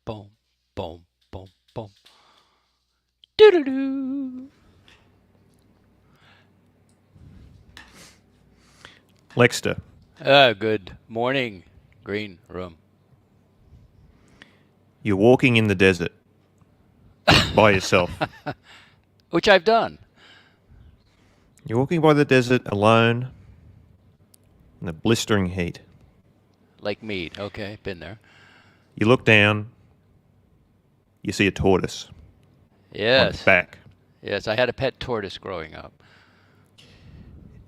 boom, boom, boom, boom. Doo doo doo. Lexter, Good morning, green room. you're walking in the desert by yourself. Which I've done. You're walking by the desert alone in the blistering heat. Like meat. Okay, been there. You look down, you see a tortoise on its Yes. back. Yes, I had a pet tortoise growing up.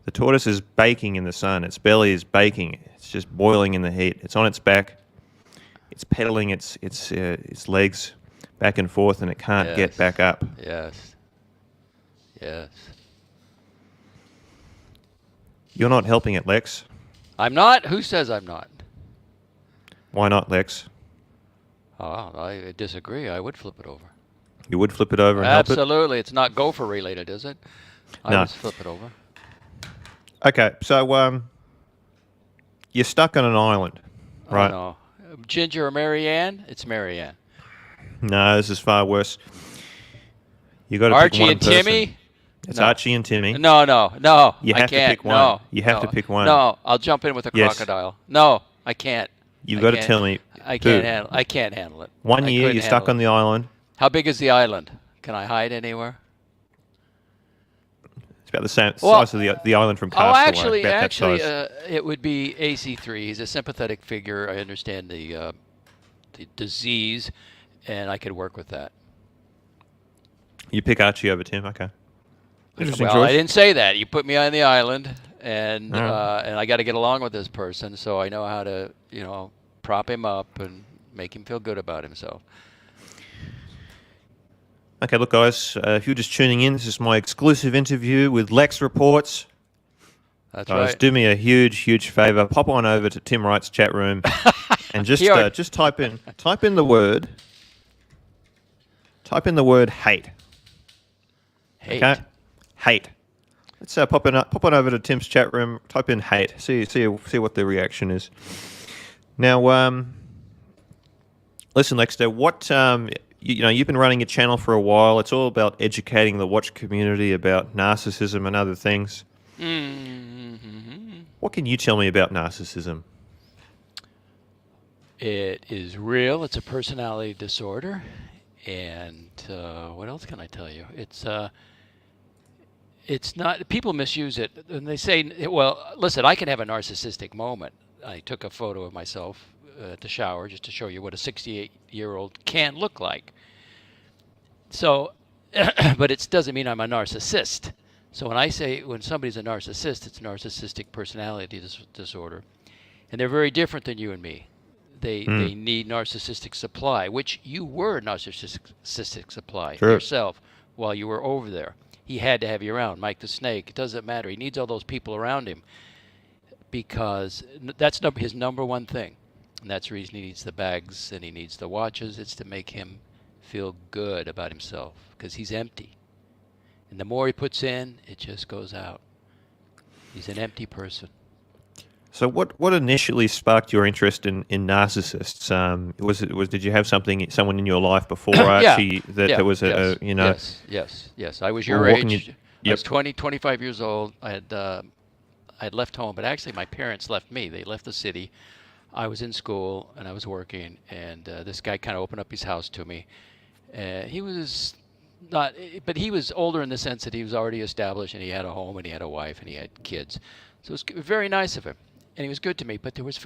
The tortoise is baking in the sun. Its belly is baking. It's just boiling in the heat. It's on its back. It's pedaling its legs back and forth, and it can't get Yes. back up. Yes. Yes. You're not helping it, Lex. I'm not? Who says I'm not? Why not, Lex? Oh, I disagree. I would flip it over. You would flip it over and help it? Absolutely. It's not gopher related, is it? I No. would flip it over. Okay, so you're stuck on an island, right? Oh, no. Ginger or Marianne? It's Marianne. No, this is far worse. You got to pick Archie one and person. Timmy? It's No. Archie and Timmy. No, no, no. You I have to can't. pick one. No. You have to no, pick one. No, I'll jump in with a Yes. crocodile. No, I can't. You've I got to can't. tell me. I Dude, can't handle. I can't handle it. 1 I year, couldn't you're stuck handle on it. the island. How big is the island? Can I hide anywhere? It's about the same Well, size of the island from Oh, Castaway. actually, about that actually, size. it would be AC3. He's a sympathetic figure. I understand the disease, and I could work with that. You pick Archie over Tim. Okay. Interesting Well, choice. I didn't say that. You put me on the island, and Alright. and I got to get along with this person, so I know how to, prop him up and make him feel good about himself. Okay, look, guys, if you're just tuning in, this is my exclusive interview with Lex Reports. That's Guys, right. do me a huge, huge favor. Pop on over to Tim Wright's chat room and just Here. just type in the word hate. Hate. Okay, hate. Let's pop on over to Tim's chat room. Type in hate. See what the reaction is. Now, listen, Lexter. What you've been running a channel for a while. It's all about educating the watch community about narcissism and other things. Mm-hmm. What can you tell me about narcissism? It is real. It's a personality disorder, and what else can I tell you? It's not. People misuse it, and they say, "Well, listen, I can have a narcissistic moment." I took a photo of myself at the shower just to show you what a 68-year-old can look like. So, but it doesn't mean I'm a narcissist. So when somebody's a narcissist, it's narcissistic personality disorder, and they're very different than you and me. They need narcissistic supply, which you were narcissistic supply Sure. yourself while you were over there. He had to have you around. Mike the Snake. It doesn't matter. He needs all those people around him because that's his number one thing. And that's the reason he needs the bags and he needs the watches. It's to make him feel good about himself because he's empty. And the more he puts in, it just goes out. He's an empty person. So, what initially sparked your interest in narcissists? Did you have someone in your life before Archie that yeah, there was yes. I was your Well, what can age. you- I was Yep. 20, 25 years old. I had left home, but actually my parents left me. They left the city. I was in school and I was working, and this guy kind of opened up his house to me. He was not, but he was older in the sense that he was already established and he had a home and he had a wife and he had kids. So it was very nice of him, and he was good to me. But there was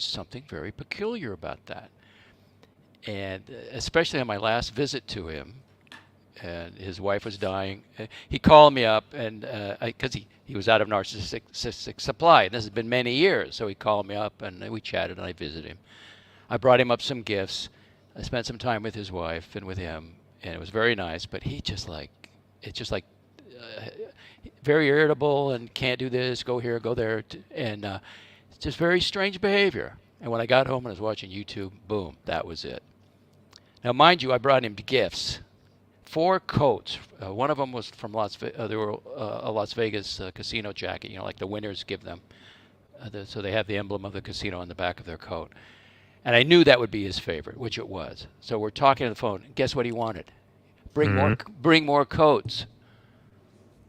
something very peculiar about that, and especially on my last visit to him, and his wife was dying. He called me up, and because he was out of narcissistic supply, and this has been many years. So he called me up, and we chatted, and I visited him. I brought him up some gifts. I spent some time with his wife and with him, and it was very nice. But it's just like very irritable and can't do this, go here, go there, and it's just very strange behavior. And when I got home and I was watching YouTube, boom, that was it. Now, mind you, I brought him gifts. 4 coats. One of them was from a Las Vegas casino jacket, like the winners give them. So they have the emblem of the casino on the back of their coat. And I knew that would be his favorite, which it was. So we're talking on the phone. Guess what he wanted? Mm. Bring more coats.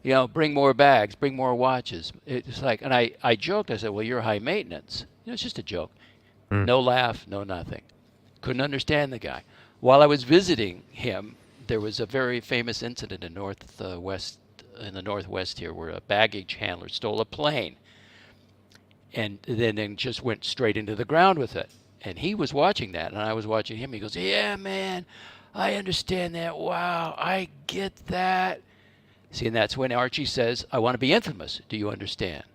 Bring more bags, bring more watches. It's like, and I joked. I said, "Well, you're high maintenance." It's just a joke. Mm. No laugh, no nothing. Couldn't understand the guy. While I was visiting him, there was a very famous incident in the Northwest here, where a baggage handler stole a plane, and then just went straight into the ground with it. And he was watching that, and I was watching him. He goes, "Yeah, man, I understand that. Wow, I get that." See, and that's when Archie says, "I want to be infamous. Do you understand?"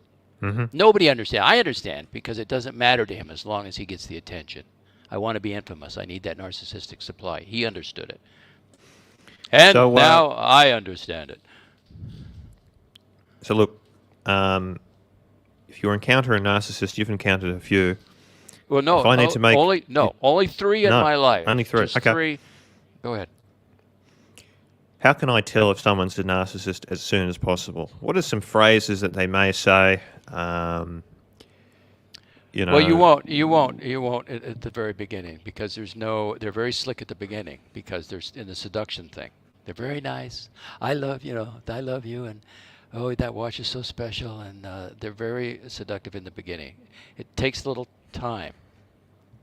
Mm-hmm. Nobody understands. I understand, because it doesn't matter to him as long as he gets the attention. I want to be infamous. I need that narcissistic supply. He understood it. And So, now I understand it. so look, if you encounter a narcissist, you've encountered a few. Well, no, If I need to make only three in no, my life. only three. Just Okay. three. Go ahead. How can I tell if someone's a narcissist as soon as possible? What are some phrases that they may say? Well, you won't at the very beginning, because they're very slick at the beginning, because there's in the seduction thing. They're very nice. I love you, and oh, that watch is so special, and they're very seductive in the beginning. It takes a little time.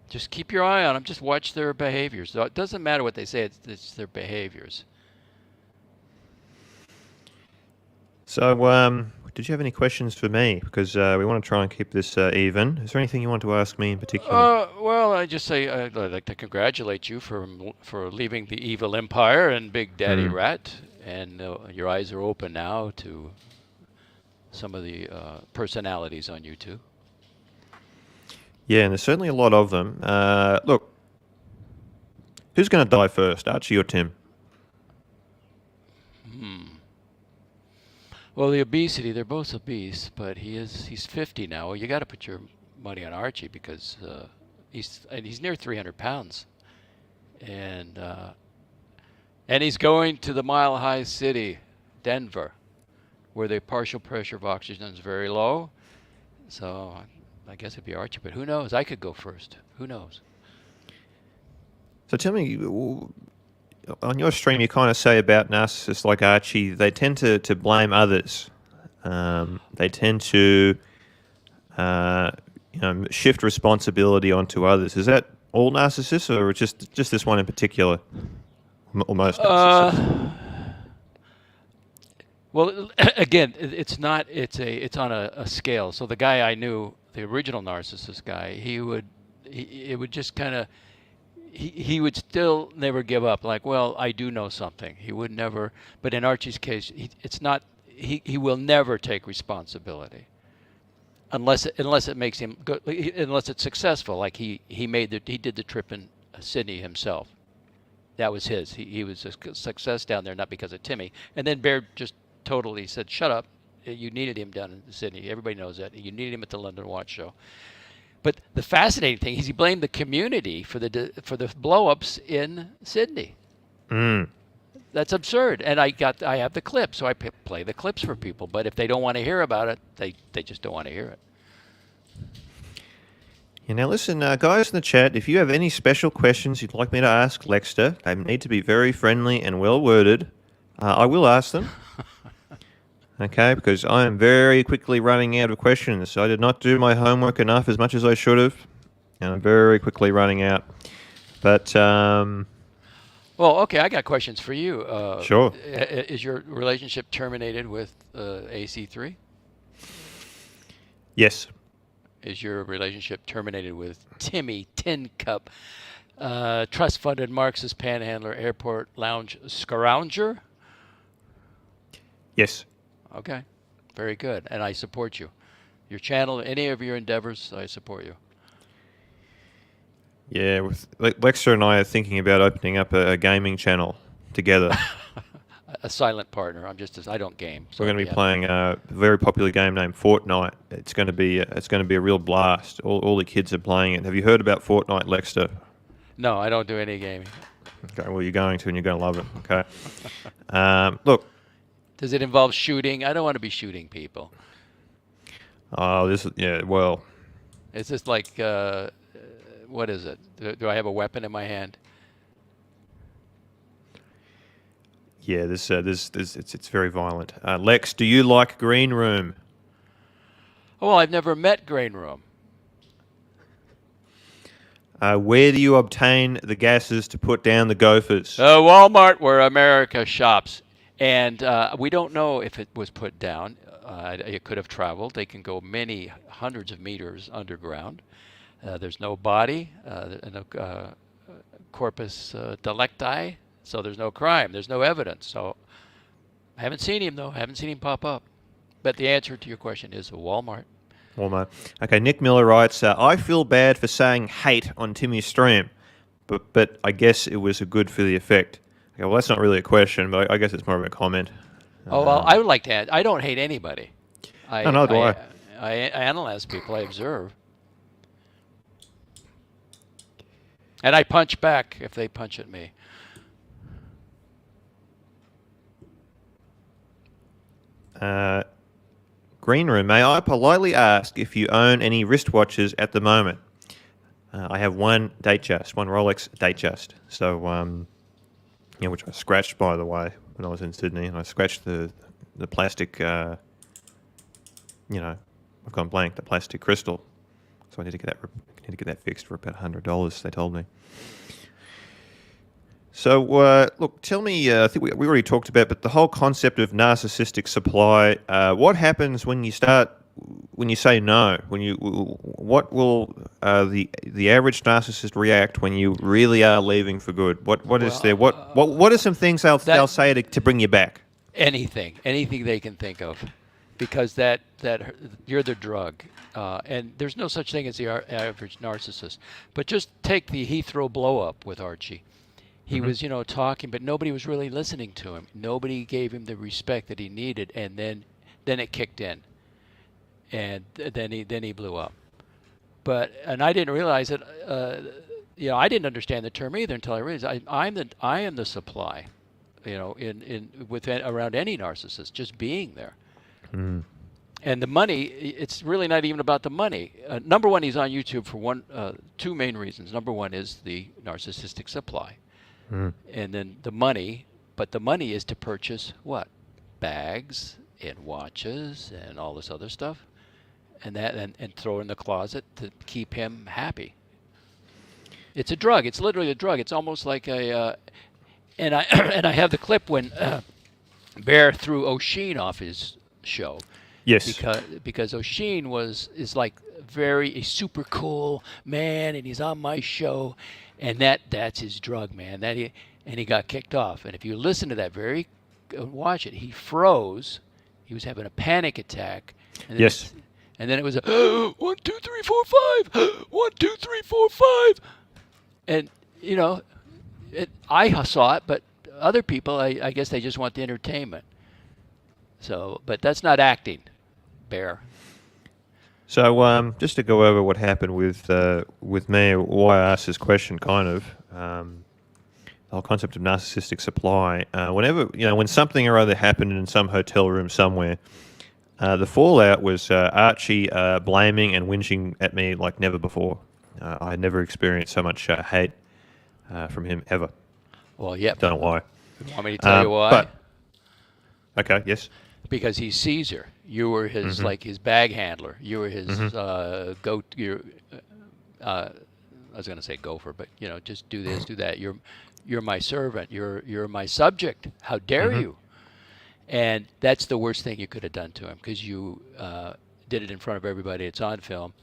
Just keep your eye on them. Just watch their behaviors. It doesn't matter what they say. It's their behaviors. So, did you have any questions for me? Because we want to try and keep this even. Is there anything you want to ask me in particular? Well, I just say I'd like to congratulate you for leaving the evil empire and Big Daddy Mm. Rat, and your eyes are open now to some of the personalities on YouTube. Yeah, and there's certainly a lot of them. Look, who's going to die first, Archie or Tim? Well, the obesity, they're both obese, but he's 50 now. Well, you got to put your money on Archie, because he's near 300 pounds, and he's going to the Mile High City, Denver, where the partial pressure of oxygen is very low. So I guess it'd be Archie, but who knows? I could go first. Who knows? So tell me, on your stream, you kind of say about narcissists like Archie, they tend to blame others. They tend to shift responsibility onto others. Is that all narcissists, or just this one in particular, or most narcissists? Well, again, it's not. It's on a scale. So the guy I knew, the original narcissist guy, it would just kind of. He would still never give up. Like, well, I do know something. He would never. But in Archie's case, it's not. He will never take responsibility unless it makes him go, unless it's successful. Like he did the trip in Sydney himself. That was his. He was a success down there, not because of Timmy. And then Baird just totally said, "Shut up. You needed him down in Sydney. Everybody knows that. You needed him at the London Watch Show." But the fascinating thing is he blamed the community for the blow-ups in Sydney. Mm. That's absurd. And I have the clip, so I play the clips for people. But if they don't want to hear about it, they just don't want to hear it. Yeah, now listen, guys in the chat, if you have any special questions you'd like me to ask Lexter, they need to be very friendly and well worded. I will ask them. Okay, because I am very quickly running out of questions. I did not do my homework enough as much as I should have, and I'm very quickly running out. But, Well, okay, I got questions for you. Sure. Is your relationship terminated with AC3? Yes. Is your relationship terminated with Timmy Tin Cup, trust-funded Marxist panhandler, airport lounge scrounger? Yes. Okay, very good, and I support you. Your channel, any of your endeavors, I support you. Yeah, Lexter and I are thinking about opening up a gaming channel together. A silent partner. I don't game. So We're going to be playing a very popular game named Fortnite. It's going to be a real blast. All the kids are playing it. Have you heard about Fortnite, Lexter? No, I don't do any gaming. Okay, well you're going to, and you're going to love it. Okay. Look. Does it involve shooting? I don't want to be shooting people. Oh, well. Is this like What is it? Do I have a weapon in my hand? Yeah, it's very violent. Lex, do you like Green Room? Oh, well, I've never met Grain Room. Where do you obtain the gases to put down the gophers? Walmart, where America shops. And we don't know if it was put down. It could have traveled. They can go many hundreds of meters underground. There's no body, no corpus delicti, so there's no crime. There's no evidence. So I haven't seen him, though. I haven't seen him pop up. But the answer to your question is Walmart. Walmart. Okay, Nick Miller writes, I feel bad for saying hate on Timmy's stream, but I guess it was a good for the effect. Okay, well, that's not really a question, but I guess it's more of a comment. Oh, well, I would like to add, I don't hate anybody. No, do I. I analyze people. I observe. And I punch back if they punch at me. Green Room, may I politely ask if you own any wristwatches at the moment? I have one Datejust, one Rolex Datejust. So, which I scratched, by the way, when I was in Sydney. And I scratched the plastic, I've gone blank, the plastic crystal. So I need to get that fixed for about $100, they told me. So, look, tell me, I think we already talked about, but the whole concept of narcissistic supply, what happens when you say no? What will the average narcissist react when you really are leaving for good? What are some things they'll say to bring you back? Anything they can think of, because that you're the drug, and there's no such thing as the average narcissist. But just take the Heathrow blow up with Archie. He was, talking, but nobody was really listening to him. Nobody gave him the respect that he needed, and then it kicked in, and then he blew up. And I didn't realize it. I didn't understand the term either until I realized I am the supply, around any narcissist, just being there. Mm. And the money, it's really not even about the money. Number one, he's on YouTube for two main reasons. Number one is the narcissistic supply. And then the money, but the money is to purchase what? Bags and watches and all this other stuff, and throw in the closet to keep him happy. It's a drug. It's literally a drug. It's almost like and I have the clip when Bear threw O'Sheen off his show. Yes. Because O'Sheen is like a super cool man, and he's on my show. And that's his drug, man. And he got kicked off. And if you listen to that watch it, he froze. He was having a panic attack. And yes. And then it was a 1, 2, 3, 4, 5. 1, 2, 3, 4, 5. And I saw it, but other people, I guess they just want the entertainment. So, but that's not acting, Bear. So, just to go over what happened with me, why I asked this question, kind of, the whole concept of narcissistic supply. When something or other happened in some hotel room somewhere, the fallout was Archie blaming and whinging at me like never before. I had never experienced so much hate from him ever. Well, yeah. Don't know why. You want me to tell you why? Okay, yes. Because he's Caesar. You were his his bag handler. You were his goat. I was going to say gopher, but just do this, do that. You're my servant. You're my subject. How dare you? And that's the worst thing you could have done to him, because you did it in front of everybody. It's on film.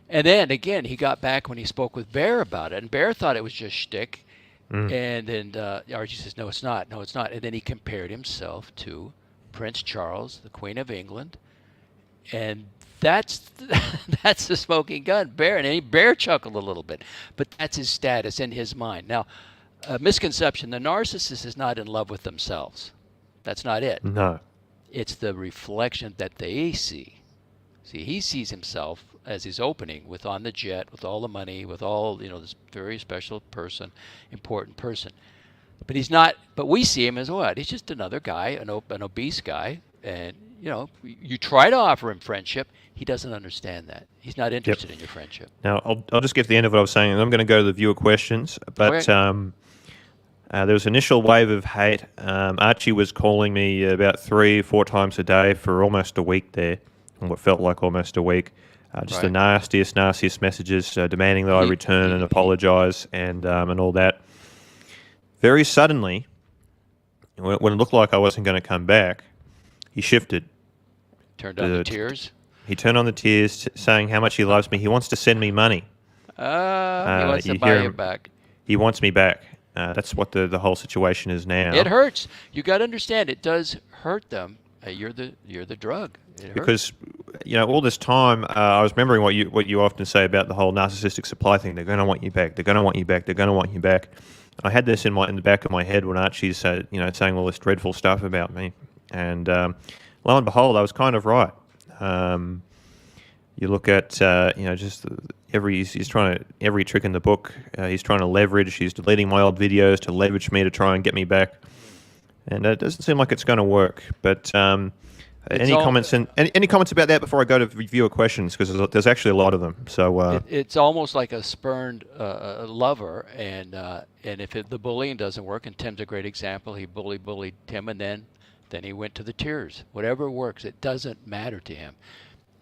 And then again, he got back when he spoke with Bear about it, and Bear thought it was just shtick. And then Archie says, "No, it's not. No, it's not." And then he compared himself to Prince Charles, the Queen of England, and that's the smoking gun, Bear. And Bear chuckled a little bit, but that's his status in his mind. Now, a misconception: the narcissist is not in love with themselves. That's not it. No, it's the reflection that they see. See, he sees himself as his opening, with on the jet, with all the money, with all this very special person, important person. But he's not. But we see him as what? He's just another guy, an obese guy, and you try to offer him friendship. He doesn't understand that. He's not Yep. interested in your friendship. Now, I'll just get to the end of what I was saying, and I'm going to go to the viewer questions. But Okay. there was an initial wave of hate. Archie was calling me about 3-4 times a day for almost a week there, and what felt like almost a week. Just the Right. nastiest messages, demanding that I He, return and he apologise and all that. Very suddenly, when it looked like I wasn't going to come back, he shifted. turned on the tears. He turned on the tears, saying how much he loves me. He wants to send me money. He wants to You buy hear you him. back. He wants me back. That's what the whole situation is now. It hurts. You got to understand. It does hurt them. You're the drug. It hurts. Because all this time, I was remembering what you often say about the whole narcissistic supply thing. They're going to want you back. They're going to want you back. They're going to want you back. I had this in the back of my head when Archie's saying all this dreadful stuff about me, and lo and behold, I was kind of right. You look at just he's trying to every trick in the book. He's trying to leverage. He's deleting my old videos to leverage me to try and get me back, and it doesn't seem like it's going to work. But any comments about that before I go to viewer questions? Because there's actually a lot of them. So it's almost like a spurned lover, and if the bullying doesn't work, and Tim's a great example. He bullied Tim, and then he went to the tears. Whatever works, it doesn't matter to him.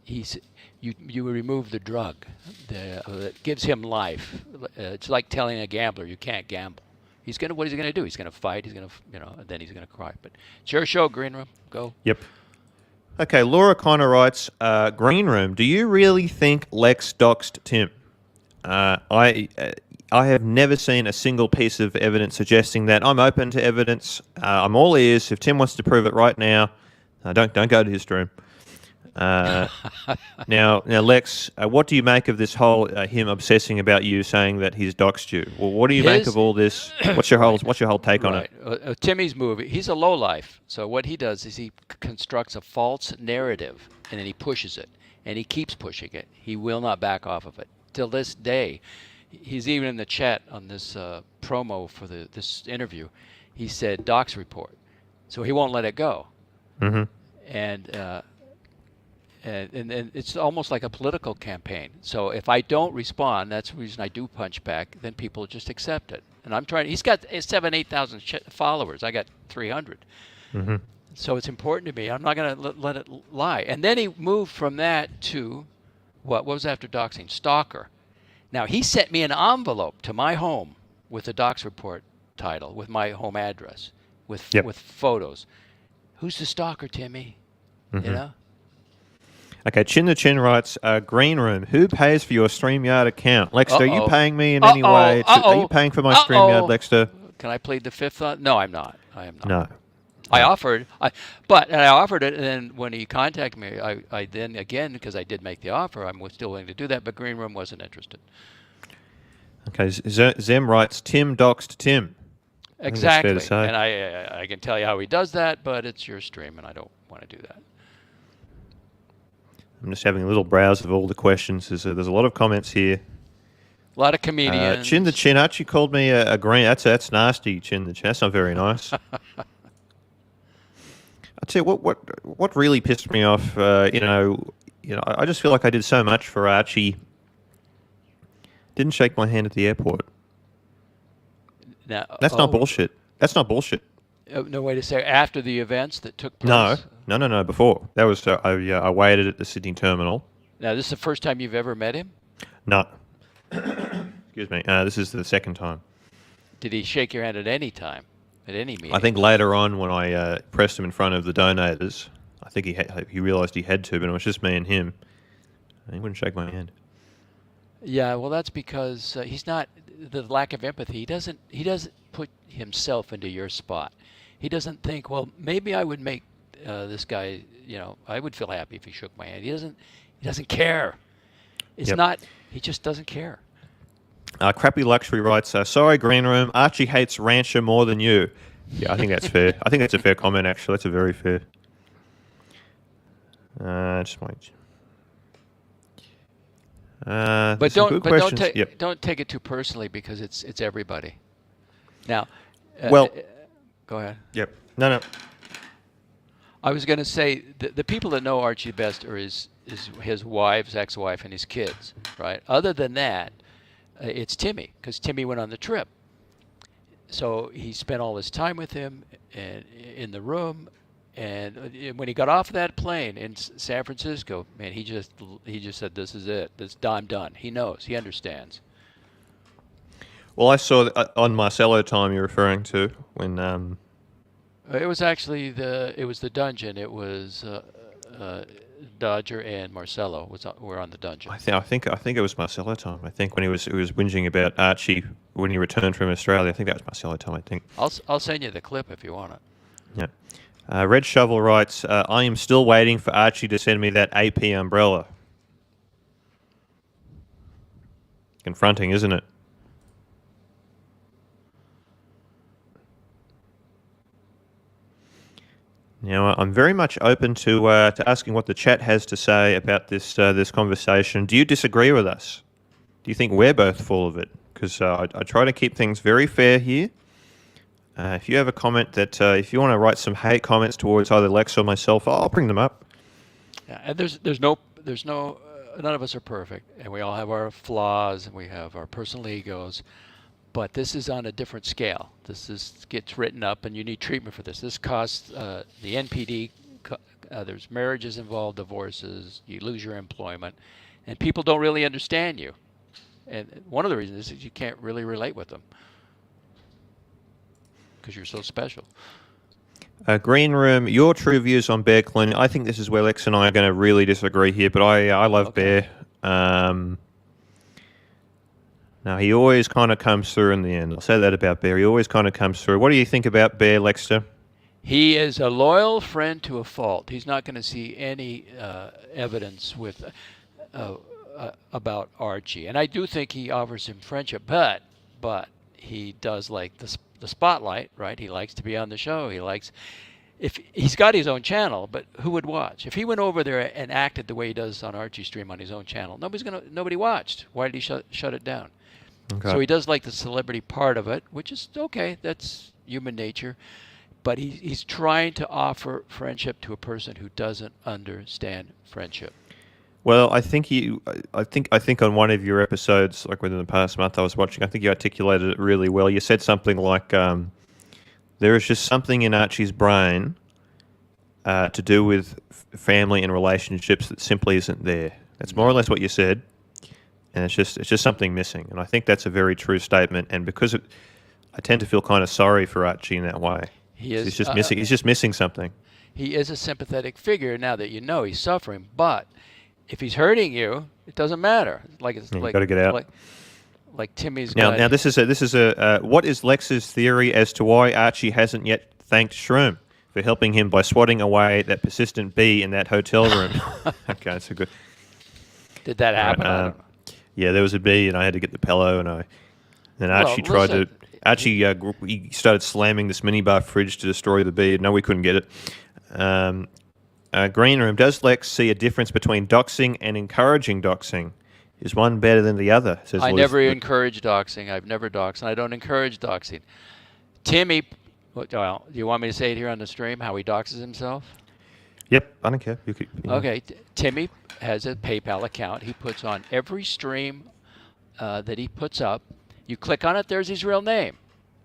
You remove the drug that gives him life. It's like telling a gambler you can't gamble. What is he gonna do? He's gonna fight. He's gonna and then he's gonna cry. But it's your show, Green Room. Go. Yep. Okay, Laura Connor writes, Green Room, do you really think Lex doxed Tim? I have never seen a single piece of evidence suggesting that. I'm open to evidence. I'm all ears. If Tim wants to prove it right now, don't go to his stream. Now, Lex, what do you make of this whole him obsessing about you, saying that he's doxed you? Well, what do you make of all this? What's your whole take on it? Timmy's movie. He's a lowlife. So what he does is he constructs a false narrative, and then he pushes it, and he keeps pushing it. He will not back off of it till this day. He's even in the chat on this promo for this interview. He said docs report, so he won't let it go. Mm-hmm. And it's almost like a political campaign. So if I don't respond, that's the reason I do punch back. Then people just accept it. And I'm trying. He's got 8,000 followers. I got 300. Mm-hmm. So it's important to me. I'm not going to let it lie. And then he moved from that to what was after doxing? Stalker. Now he sent me an envelope to my home with the docs report title, with my home address, with photos. Who's the stalker, Timmy? Mm-hmm. You know. Okay, Chin the Chin writes, Green Room, who pays for your StreamYard account? Lexter, are you paying me in any way? Are you paying for my StreamYard, Lexter? Can I plead the fifth on? No, I'm not. I am not. No. I offered it, and then when he contacted me, I then again, because I did make the offer, I'm still willing to do that, but Green Room wasn't interested. Okay, Zem writes, Tim doxed Tim. Exactly. That's fair to say. And I can tell you how he does that, but it's your stream, and I don't want to do that. I'm just having a little browse of all the questions. There's a lot of comments here. A lot of comedians. Chin the Chin actually called me a green. That's nasty, Chin the Chin. That's not very nice. I'll tell you what really pissed me off. I just feel like I did so much for Archie. Didn't shake my hand at the airport. Now, that's not bullshit. That's not bullshit. No way to say after the events that took place. No. Before that was I waited at the Sydney terminal. Now this is the first time you've ever met him? No. Excuse me. This is the second time. Did he shake your hand at any time? At any meeting? I think later on when I pressed him in front of the donators, I think he realised he had to, but it was just me and him. And he wouldn't shake my hand. Yeah, well, that's because he's not the lack of empathy. He doesn't put himself into your spot. He doesn't think, well, maybe I would make this guy. I would feel happy if he shook my hand. He doesn't care. It's not. He just doesn't care. Crappy Luxury writes, sorry, Green Room, Archie hates Rancher more than you. Yeah, I think that's fair. I think that's a fair comment, actually. That's a very fair. Just wait. But don't take it too personally, because it's everybody. Now, well, go ahead. Yep. No. I was going to say the people that know Archie best are his wife's ex-wife and his kids, right? Other than that, it's Timmy because Timmy went on the trip, so he spent all his time with him and in the room. And when he got off that plane in San Francisco, man, he just said, "This is it. I'm done." He knows. He understands. Well, I saw on Marcello time you're referring to when It was actually the dungeon. It was Dodger and Marcello were on the dungeon. I think it was Marcello time. I think when he was whinging about Archie when he returned from Australia. I think that was Marcello time. I think. I'll send you the clip if you want it. Yeah. Red Shovel writes, I am still waiting for Archie to send me that AP umbrella. Confronting, isn't it? Now, I'm very much open to asking what the chat has to say about this conversation. Do you disagree with us? Do you think we're both full of it? Because I try to keep things very fair here. If you have a comment if you want to write some hate comments towards either Lex or myself, I'll bring them up. Yeah, and there's no none of us are perfect, and we all have our flaws and we have our personal egos. But this is on a different scale. Gets written up, and you need treatment for this. This costs the NPD. There's marriages involved, divorces. You lose your employment, and people don't really understand you. And one of the reasons is you can't really relate with them because you're so special. Green Room, your true views on Bear cleaning. I think this is where Lex and I are going to really disagree here, but I love Okay. Bear. Now, he always kind of comes through in the end. I'll say that about Bear. He always kind of comes through. What do you think about Bear, Lexter? He is a loyal friend to a fault. He's not going to see any evidence about Archie, and I do think he offers him friendship, but he does like the spotlight, right? He likes to be on the show. If he's got his own channel, but who would watch? If he went over there and acted the way he does on Archie stream on his own channel, nobody watched. Why did he shut it down? Okay. So he does like the celebrity part of it, which is okay. That's human nature. But he's trying to offer friendship to a person who doesn't understand friendship. Well, I think on one of your episodes, like within the past month I was watching, I think you articulated it really well. You said something like, there is just something in Archie's brain to do with family and relationships that simply isn't there. That's more or less what you said, and it's just something missing. And I think that's a very true statement. And because I tend to feel kind of sorry for Archie in that way. He's just missing. He's just missing something. He is a sympathetic figure now that you know he's suffering, but if he's hurting you, it doesn't matter. You've got to get out. Like Timmy's. Now this is a what is Lex's theory as to why Archie hasn't yet thanked Shroom for helping him by swatting away that persistent bee in that hotel room? Okay, that's a good. Did that happen? I don't know. Yeah, there was a bee, and I had to get the pillow, and then Archie he started slamming this minibar fridge to destroy the bee. No, we couldn't get it. Green Room, does Lex see a difference between doxing and encouraging doxing? Is one better than the other? Says I Liz. never encourage doxing. I've never doxed, and I don't encourage doxing. Timmy, well, do you want me to say it here on the stream, how he doxes himself? Yep, I don't care. Okay, Timmy has a PayPal account. He puts on every stream that he puts up. You click on it, there's his real name.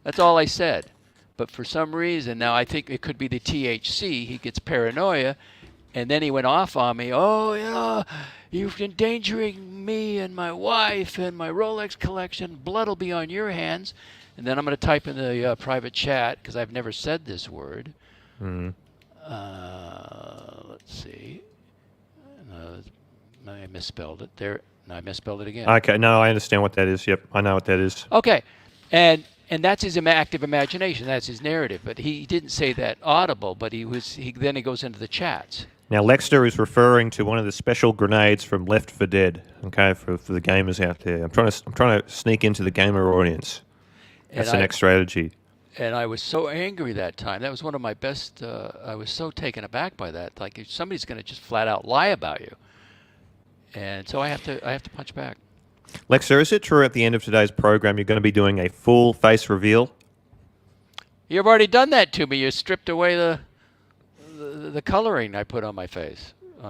That's all I said. But for some reason, now I think it could be the THC, he gets paranoia, and then he went off on me. Oh, yeah, you're endangering me and my wife and my Rolex collection. Blood will be on your hands. And then I'm going to type in the private chat, because I've never said this word. Mm. Let's see. I misspelled it there. No, I misspelled it again. Okay, no, I understand what that is. Yep, I know what that is. Okay, and that's his active imagination. That's his narrative. But he didn't say that audible. But then he goes into the chats. Now, Lexter is referring to one of the special grenades from Left 4 Dead. Okay, for the gamers out there, I'm trying to sneak into the gamer audience. That's the next strategy. And I was so angry that time. That was one of my best. I was so taken aback by that. Like, if somebody's going to just flat out lie about you, and so I have to punch back. Lexter, is it true at the end of today's program you're going to be doing a full face reveal? You've already done that to me. You stripped away the coloring I put on my face Oh,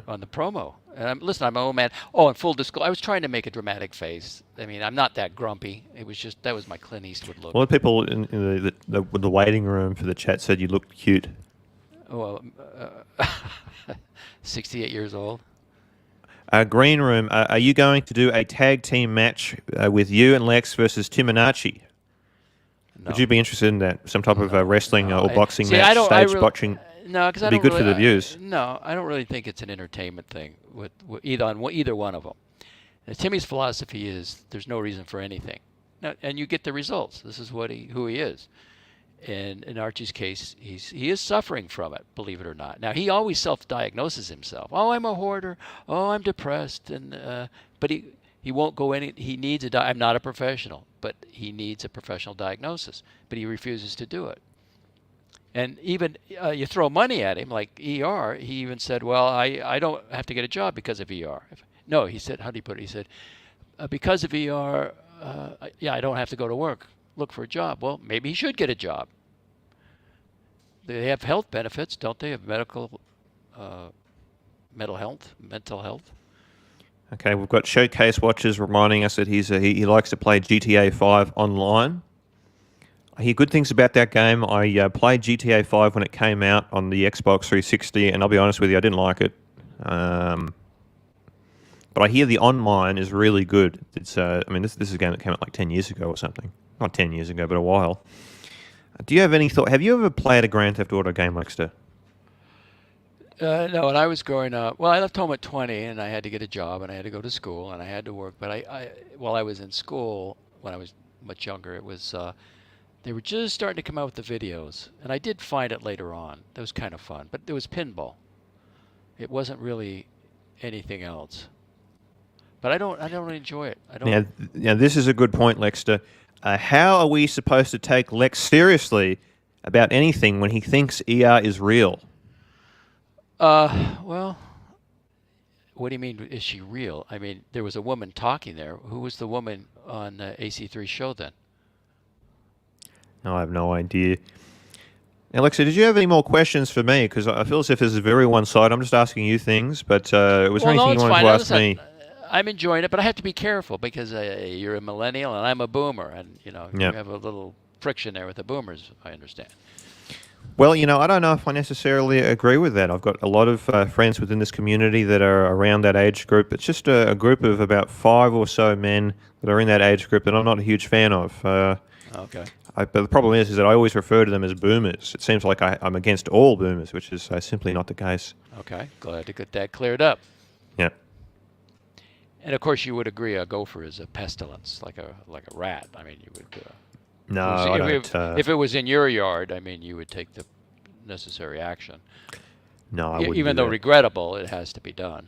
on the promo. And listen, I'm an old man. Oh, and full disclosure, I was trying to make a dramatic face. I mean, I'm not that grumpy. It was just that was my Clint Eastwood a lot look. of people in the waiting room for the chat said you looked cute. Well, 68 years old. Green room, are you going to do a tag team match with you and Lex versus Tim and Archie? Would No, you be interested in that? Some type of no, wrestling no. or boxing See, I match, don't. I stage really botching? no, because I It'd be don't good really. for the views. No, I don't really think it's an entertainment thing with either one of them. Now, Timmy's philosophy is there's no reason for anything. Now, and you get the results. This is who he is. And in Archie's case, he is suffering from it, believe it or not. Now he always self-diagnoses himself. Oh, I'm a hoarder. Oh, I'm depressed. And but he won't go any. He needs I'm not a professional, but he needs a professional diagnosis. But he refuses to do it. And even you throw money at him, like ER. He even said, "Well, I don't have to get a job because of ER." No, he said, how do you put it? He said, because of ER, yeah, I don't have to go to work, look for a job. Well, maybe he should get a job. They have health benefits, don't they? Have uh, mental health. Okay, we've got Showcase Watchers reminding us that he likes to play GTA 5 online. I hear good things about that game. I played GTA 5 when it came out on the Xbox 360, and I'll be honest with you, I didn't like it. But I hear the online is really good. It's I mean, this is a game that came out like 10 years ago or something. Not 10 years ago, but a while. Do you have any thought? Have you ever played a Grand Theft Auto game, Lexter? No, when I was growing up, well, I left home at 20, and I had to get a job, and I had to go to school, and I had to work. But while I was in school, when I was much younger, it was they were just starting to come out with the videos, and I did find it later on. That was kind of fun, but it was pinball. It wasn't really anything else. But I don't really enjoy it. I don't. Now this is a good point, Lexter. How are we supposed to take Lex seriously about anything when he thinks ER is real? Well, what do you mean? Is she real? I mean, there was a woman talking there. Who was the woman on AC3 show then? No, I have no idea. Now, Lexter, did you have any more questions for me? Because I feel as if this is very one-sided. I'm just asking you things, but was there Well, no, anything you it's wanted fine. to ask me? I'm enjoying it, but I have to be careful because you're a millennial and I'm a boomer, and you Yeah. have a little friction there with the boomers. I understand. Well, I don't know if I necessarily agree with that. I've got a lot of friends within this community that are around that age group. It's just a group of about 5 or so men that are in that age group that I'm not a huge fan of. Okay. But the problem is that I always refer to them as boomers. It seems like I'm against all boomers, which is simply not the case. Okay. Glad to get that cleared up. Yeah. And of course, you would agree a gopher is a pestilence, like a rat. I mean, you would. No, I If it was in your yard, I mean, you would take the necessary action. no, I wouldn't Even do though that. regrettable, it has to be done.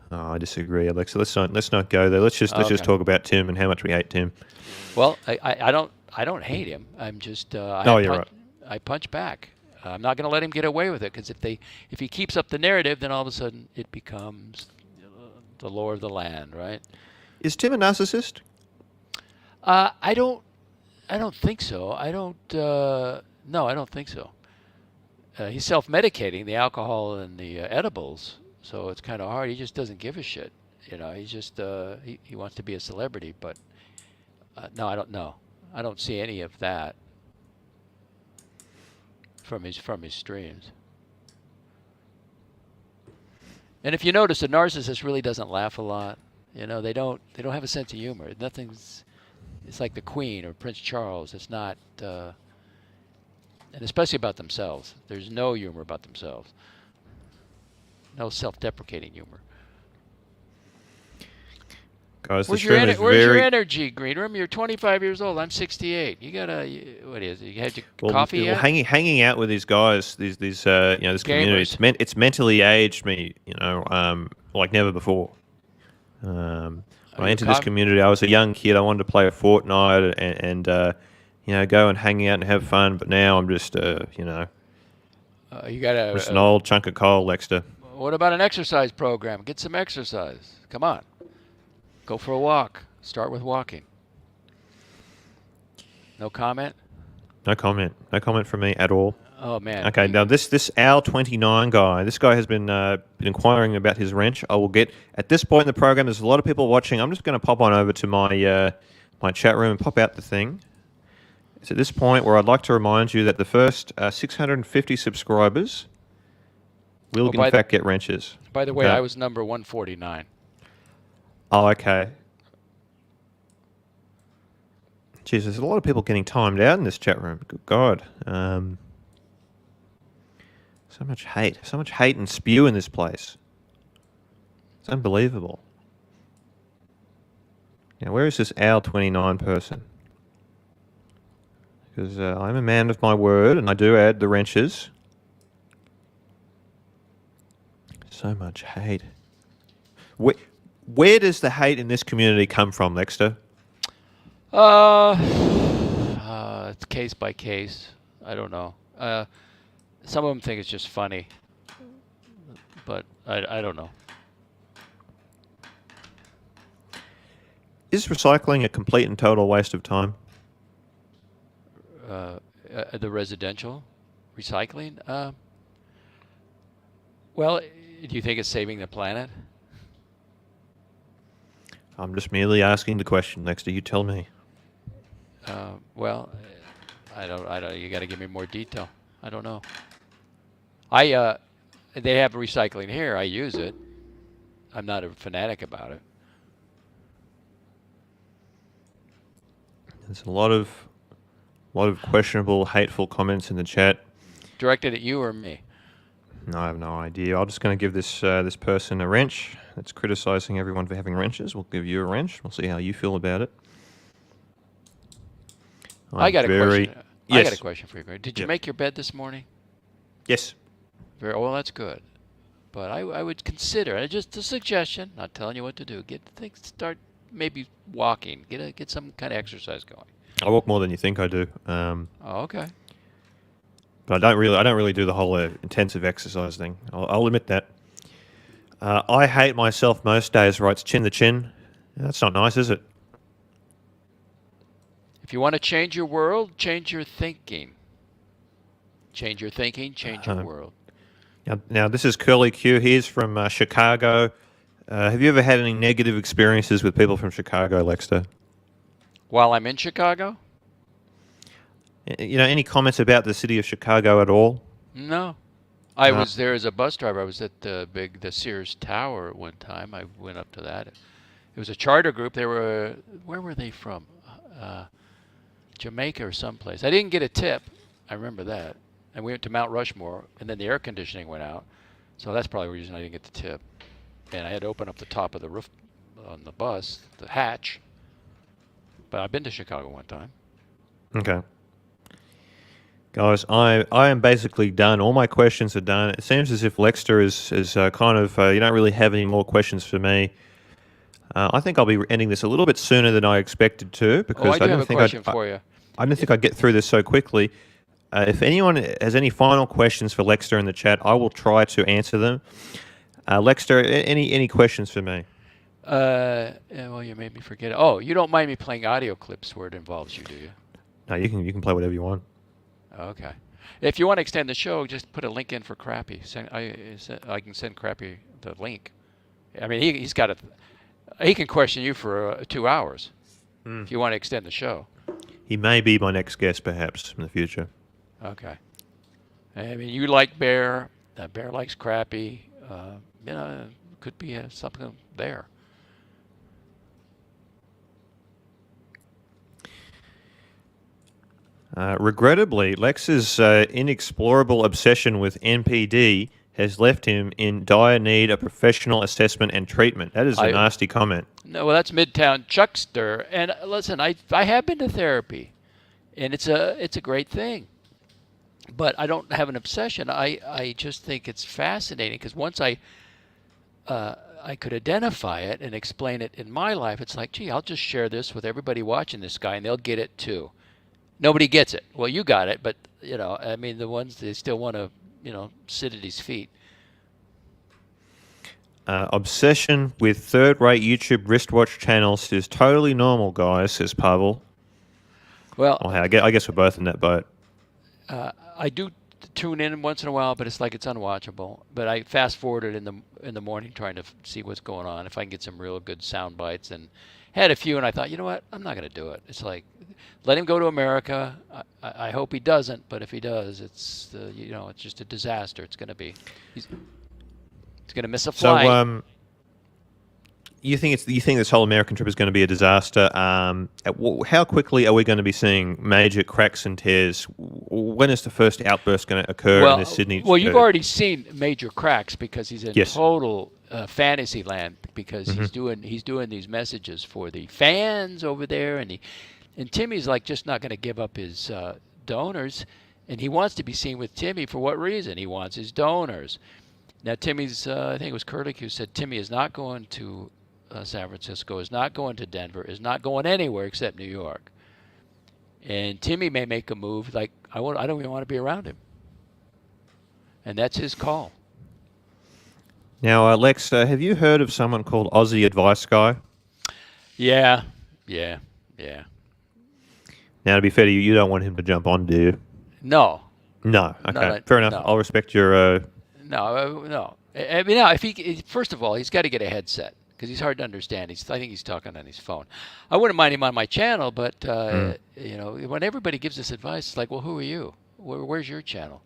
Oh, I disagree, Alexa. Let's not go there. Let's just Okay. talk about Tim and how much we hate Tim. Well, I don't hate him. I'm just No, you're right. I punch back. I'm not going to let him get away with it because if he keeps up the narrative, then all of a sudden it becomes the law of the land, right? Is Tim a narcissist? I don't think so. I don't. No, I don't think so. He's self-medicating the alcohol and the edibles, so it's kind of hard. He just doesn't give a shit. He just he wants to be a celebrity, but no, I don't know. I don't see any of that from his streams. And if you notice, a narcissist really doesn't laugh a lot. They don't have a sense of humor. Nothing's. It's like the Queen or Prince Charles. It's not, and especially about themselves. There's no humor about themselves. No self-deprecating humor. Guys, Where's this room is where's your very... energy, Green Room? You're 25 years old. I'm 68. What is it? You had your coffee well, yet? hanging out with these guys, these this community, Gamers. it's mentally aged me, like never before. When I entered this community, I was a young kid. I wanted to play a Fortnite and go and hang out and have fun. But now I'm just, You got just an old chunk of coal, Lexter. What about an exercise program? Get some exercise. Come on. Go for a walk. Start with walking. No comment? No comment. No comment from me at all. Oh man. Okay, now this Al29 guy, this guy has been inquiring about his wrench. I will get at this point in the program. There's a lot of people watching. I'm just going to pop on over to my chat room and pop out the thing. It's at this point where I'd like to remind you that the first 650 subscribers will in fact get wrenches. By the way, I was number 149. Oh, okay. Jeez, there's a lot of people getting timed out in this chat room. Good God. So much hate and spew in this place. It's unbelievable. Now, where is this Al29 person? Because I'm a man of my word, and I do add the wrenches. So much hate. Where does the hate in this community come from, Lexter? It's case by case. I don't know. Some of them think it's just funny, but I don't know. Is recycling a complete and total waste of time? The residential recycling? Well, do you think it's saving the planet? I'm just merely asking the question, Lexter. You tell me. Well, I don't. You got to give me more detail. I don't know. They have recycling here. I use it. I'm not a fanatic about it. There's a lot of questionable, hateful comments in the chat. Directed at you or me? No, I have no idea. I'm just going to give this person a wrench that's criticizing everyone for having wrenches. We'll give you a wrench. We'll see how you feel about it. I got a question. Yes. I got a question for you, Greg. Did you make your bed this morning? Yes. Well, that's good. But I would consider, just a suggestion, not telling you what to do, start maybe walking, get some kind of exercise going. I walk more than you think I do. Okay. But I don't really do the whole intensive exercise thing. I'll admit that. I hate myself most days, writes Chin the Chin. That's not nice, is it? If you want to change your world, change your thinking. Change your thinking, change your world. Now, this is Curly Q. He's from Chicago. Have you ever had any negative experiences with people from Chicago, Lexter? While I'm in Chicago? Any comments about the city of Chicago at all? No. I was there as a bus driver. I was at the Sears Tower at one time. I went up to that. It was a charter group. Where were they from? Jamaica or someplace. I didn't get a tip. I remember that. And we went to Mount Rushmore, and then the air conditioning went out. So that's probably the reason I didn't get the tip. And I had to open up the top of the roof on the bus, the hatch. But I've been to Chicago one time. Okay. Guys, I am basically done. All my questions are done. It seems as if Lexter is kind of, you don't really have any more questions for me. I think I'll be ending this a little bit sooner than I expected to, because I do have a question for you. I didn't think I'd get through this so quickly. If anyone has any final questions for Lexter in the chat, I will try to answer them. Lexter, any questions for me? Well, you made me forget. Oh, you don't mind me playing audio clips where it involves you, do you? No, you can play whatever you want. Okay. If you want to extend the show, just put a link in for Crappy. I can send Crappy the link. I mean, he's got he can question you for 2 hours if you want to extend the show. He may be my next guest, perhaps, in the future. Okay. I mean, you like Bear. Bear likes Crappy. Could be something there. Regrettably, Lex's inexplorable obsession with NPD has left him in dire need of professional assessment and treatment. That is a nasty comment. No, well, that's Midtown Chuckster. And listen, I have been to therapy, and it's a great thing. But I don't have an obsession. I just think it's fascinating because once I could identify it and explain it in my life, it's like, gee, I'll just share this with everybody watching this guy, and they'll get it too. Nobody gets it. Well, you got it, but I mean, the ones they still want to, sit at his feet. Obsession with third-rate YouTube wristwatch channels is totally normal, guys, says Pavel. Well, I guess we're both in that boat. I do tune in once in a while, but it's like it's unwatchable. But I fast forward it in the morning, trying to see what's going on. If I can get some real good sound bites, and had a few, and I thought, you know what, I'm not going to do it. It's like, let him go to America. I hope he doesn't, but if he does, it's it's just a disaster. It's going to be. He's going to miss a flight. So, you think this whole American trip is going to be a disaster? How quickly are we going to be seeing major cracks and tears? When is the first outburst going to occur in this Sydney? Well, you've already seen major cracks because he's in Yes. total fantasy land because he's doing these messages for the fans over there, and Timmy's like just not going to give up his donors, and he wants to be seen with Timmy. For what reason? He wants his donors. Now Timmy's, I think it was Kurlik who said Timmy is not going to San Francisco, is not going to Denver, is not going anywhere except New York. And Timmy may make a move like, I don't even want to be around him. And that's his call. Now, Lex, have you heard of someone called Aussie Advice Guy? Yeah. Now, to be fair to you, you don't want him to jump on, do you? No. No. Okay. Fair enough. No. I'll respect your... No. I mean, now, first of all, he's got to get a headset because he's hard to understand. I think he's talking on his phone. I wouldn't mind him on my channel, but when everybody gives this advice, it's like, well, who are you? Where's your channel?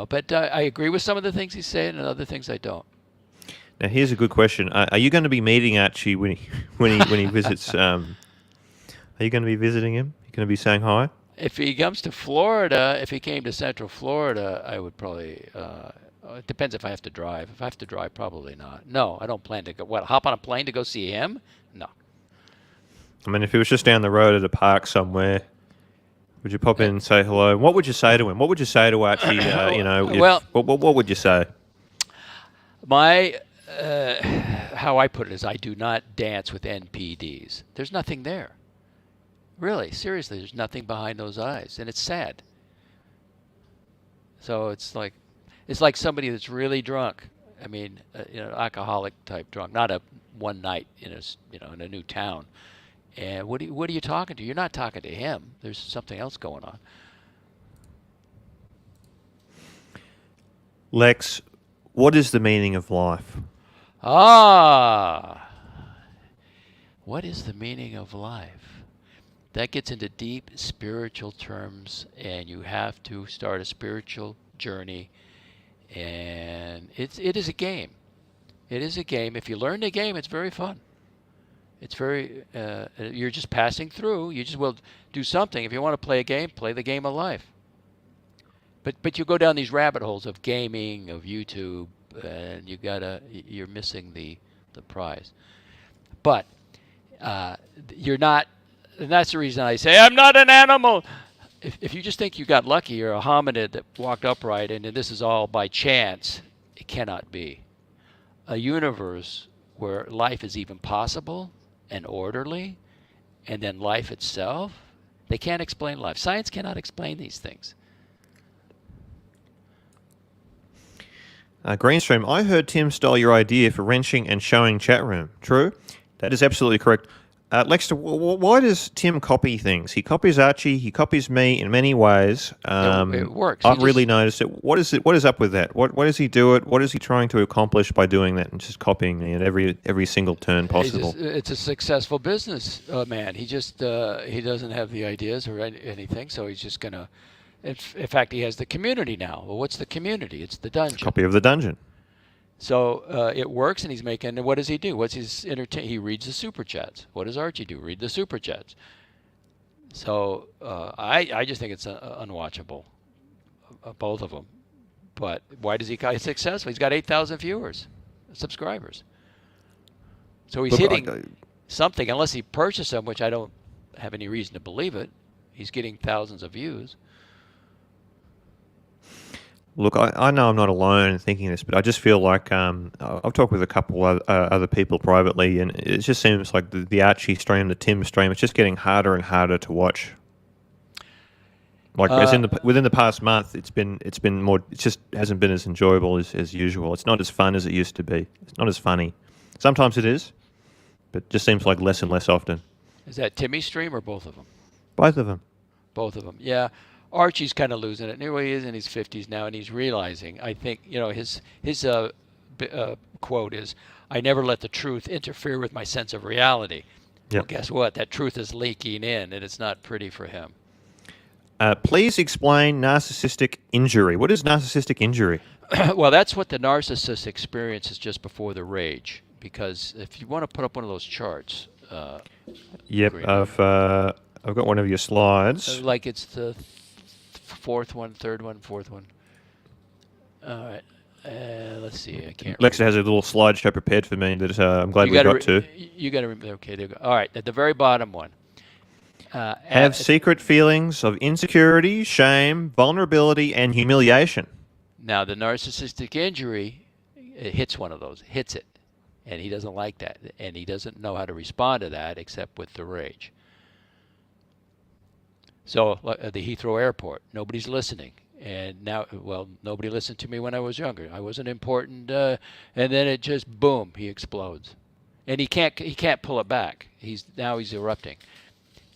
But I agree with some of the things he's saying, and other things I don't. Now, here's a good question: are you going to be meeting Archie when he visits? Are you going to be visiting him? Are you going to be saying hi? If he comes to Florida, if he came to Central Florida, I would probably. It depends if I have to drive. If I have to drive, probably not. No, I don't plan to go. What? Hop on a plane to go see him? No. I mean, if he was just down the road at a park somewhere, would you pop in and say hello? What would you say to him? What would you say to Archie? What would you say? My how I put it is, I do not dance with NPDs. There's nothing there. Really, seriously, there's nothing behind those eyes, and it's sad. So it's like somebody that's really drunk. I mean, alcoholic type drunk, not a one night in a new town. And what are you talking to? You're not talking to him. There's something else going on. Lex, what is the meaning of life? What is the meaning of life? That gets into deep spiritual terms, and you have to start a spiritual journey. And it is a game. It is a game. If you learn the game, it's very fun. It's very, you're just passing through. You just will do something. If you want to play a game, play the game of life. But you go down these rabbit holes of gaming, of YouTube, and you're missing the prize. But you're not, and that's the reason I say, I'm not an animal. If you just think you got lucky, you're a hominid that walked upright, and this is all by chance, it cannot be. A universe where life is even possible and orderly, and then life itself, they can't explain life. Science cannot explain these things. Greenstream, I heard Tim stole your idea for wrenching and showing chat room. True? That is absolutely correct. Lexter, why does Tim copy things? He copies Archie. He copies me in many ways. It works. I've really noticed it. What is it? What is up with that? What does he do it? What is he trying to accomplish by doing that and just copying me at every single turn possible? It's a successful business man. He just he doesn't have the ideas or anything, so he's just gonna. In fact, he has the community now. Well, what's the community? It's the dungeon. Copy of the dungeon. So it works, and he's making. And what does he do? What's his entertain? He reads the super chats. What does Archie do? Read the super chats. So I just think it's unwatchable, both of them. But why does he? He's successful. He's got 8,000 viewers, subscribers. So he's hitting something, unless he purchased them, which I don't have any reason to believe it. He's getting thousands of views. Look, I know I'm not alone in thinking this, but I just feel like I've talked with a couple other people privately, and it just seems like the Archie stream, the Tim stream, it's just getting harder and harder to watch. Like within the past month, it's been more. It just hasn't been as enjoyable as usual. It's not as fun as it used to be. It's not as funny. Sometimes it is, but it just seems like less and less often. Is that Timmy's stream or both of them? Both of them. Both of them, yeah. Archie's kind of losing it. Anyway, he is in his 50s now, and he's realizing. I think his quote is, "I never let the truth interfere with my sense of reality." Well, Yep. guess what? That truth is leaking in, and it's not pretty for him. Please explain narcissistic injury. What is narcissistic injury? Well, that's what the narcissist experiences just before the rage. Because if you want to put up one of those charts, Yep, Green, I've got one of your slides. like it's the fourth one, third one, fourth one. All right. Let's see. I can't. Lexter has a little slideshow prepared for me that I'm glad You we got got to. You got to remember. Okay, there you go. All right, at the very bottom one. Have secret feelings of insecurity, shame, vulnerability, and humiliation. Now, the narcissistic injury, it hits one of those, hits it, and he doesn't like that, and he doesn't know how to respond to that except with the rage. So at the Heathrow Airport, nobody's listening, and now, well, nobody listened to me when I was younger. I wasn't important, and then it just boom, he explodes, and he can't pull it back. He's erupting,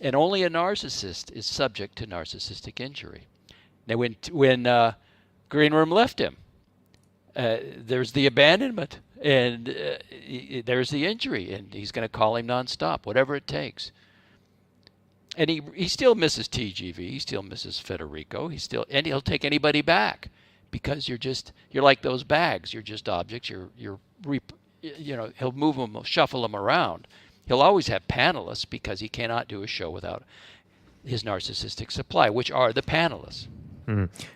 and only a narcissist is subject to narcissistic injury. Now, when Green Room left him, there's the abandonment, and there's the injury, and he's going to call him nonstop, whatever it takes. And he still misses TGV, he still misses Federico, and he'll take anybody back, because you're like those bags. You're just objects. He'll move them, shuffle them around. He'll always have panelists because he cannot do a show without his narcissistic supply, which are the panelists.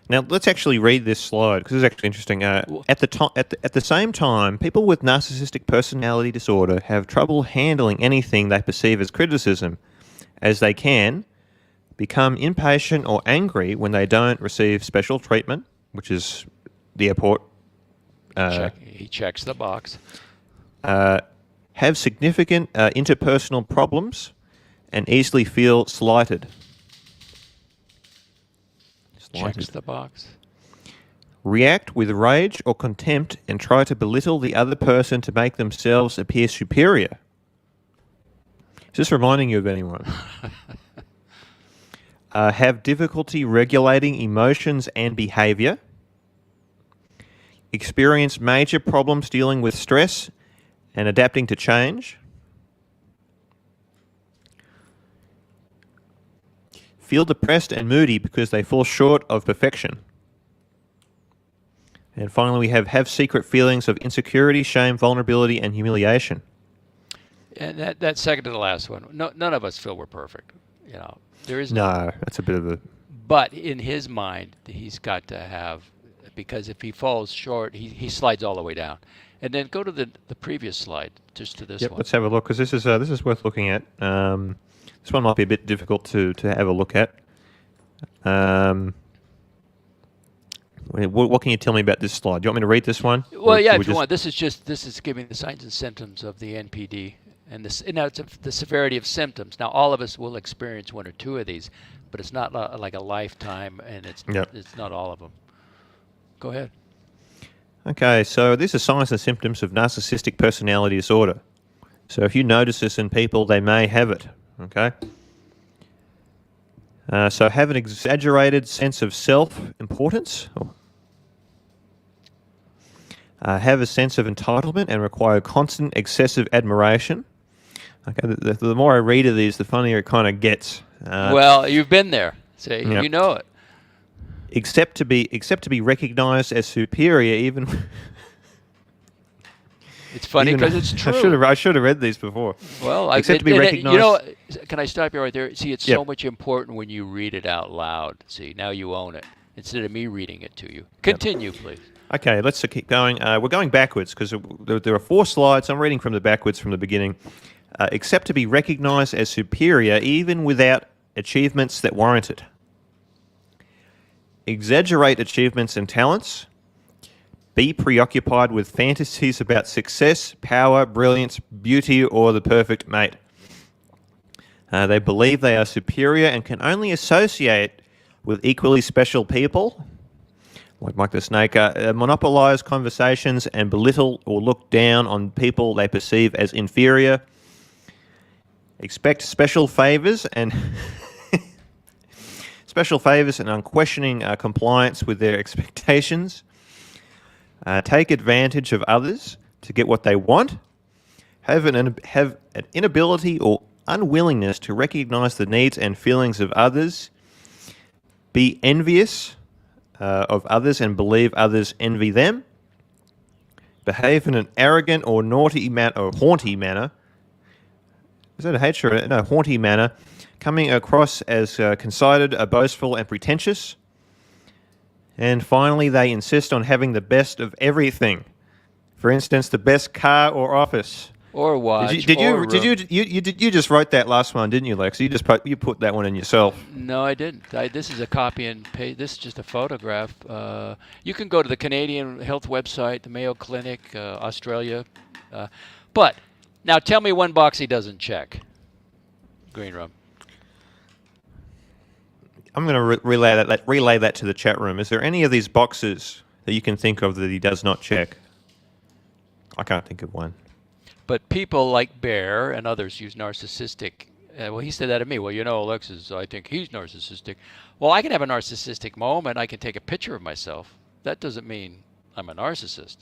Now let's actually read this slide because it's actually interesting. At the same time, people with narcissistic personality disorder have trouble handling anything they perceive as criticism, as they can become impatient or angry when they don't receive special treatment, which is the airport. He checks the box. Have significant interpersonal problems and easily feel slighted. Checks the box. React with rage or contempt and try to belittle the other person to make themselves appear superior. Is this reminding you of anyone? Have difficulty regulating emotions and behavior. Experience major problems dealing with stress and adapting to change. Feel depressed and moody because they fall short of perfection. And finally, we have secret feelings of insecurity, shame, vulnerability, and humiliation. And that second to the last one, none of us feel we're perfect. There is no. That's a bit of a. But in his mind, he's got to have, because if he falls short, he slides all the way down. And then go to the previous slide, just to this one. Let's have a look because this is worth looking at. This one might be a bit difficult to have a look at. What can you tell me about this slide? Do you want me to read this one? Well, yeah, if you want. This is giving the signs and symptoms of the NPD, and now it's the severity of symptoms. Now, all of us will experience one or two of these, but it's not like a lifetime, and it's not all of them. Go ahead. Okay, so these are signs and symptoms of narcissistic personality disorder. So if you notice this in people, they may have it. Okay. So have an exaggerated sense of self-importance. Have a sense of entitlement and require constant excessive admiration. Okay. The more I read of these, the funnier it kind of gets. Well, you've been there. So you know it. Except to be recognized as superior, even. It's funny because it's true. I should have read these before. Well, except to be recognized. Can I stop you right there? See, it's so much important when you read it out loud. See, now you own it instead of me reading it to you. Continue, please. Okay, let's keep going. We're going backwards because there are 4 slides. I'm reading from the beginning. Except to be recognized as superior, even without achievements that warrant it. Exaggerate achievements and talents. Be preoccupied with fantasies about success, power, brilliance, beauty, or the perfect mate. They believe they are superior and can only associate with equally special people, like Mike the Snake, monopolize conversations and belittle or look down on people they perceive as inferior. Expect special favors and special favors and unquestioning compliance with their expectations, take advantage of others to get what they want, have an inability or unwillingness to recognize the needs and feelings of others, be envious of others and believe others envy them, behave in an arrogant or naughty or haughty manner. Is that a H or no? Haughty manner, coming across as conceited, boastful, and pretentious. And finally, they insist on having the best of everything. For instance, the best car or office. Or watch. You just wrote that last one, didn't you, Lex? You put that one in yourself. No, I didn't. This is a copy and paste. This is just a photograph. You can go to the Canadian Health website, the Mayo Clinic, Australia. But now tell me one box he doesn't check. Green Room. I'm going to relay that to the chat room. Is there any of these boxes that you can think of that he does not check? I can't think of one. But people like Bear and others use narcissistic. Well, he said that to me. Well, Alexis, I think he's narcissistic. Well, I can have a narcissistic moment. I can take a picture of myself. That doesn't mean I'm a narcissist.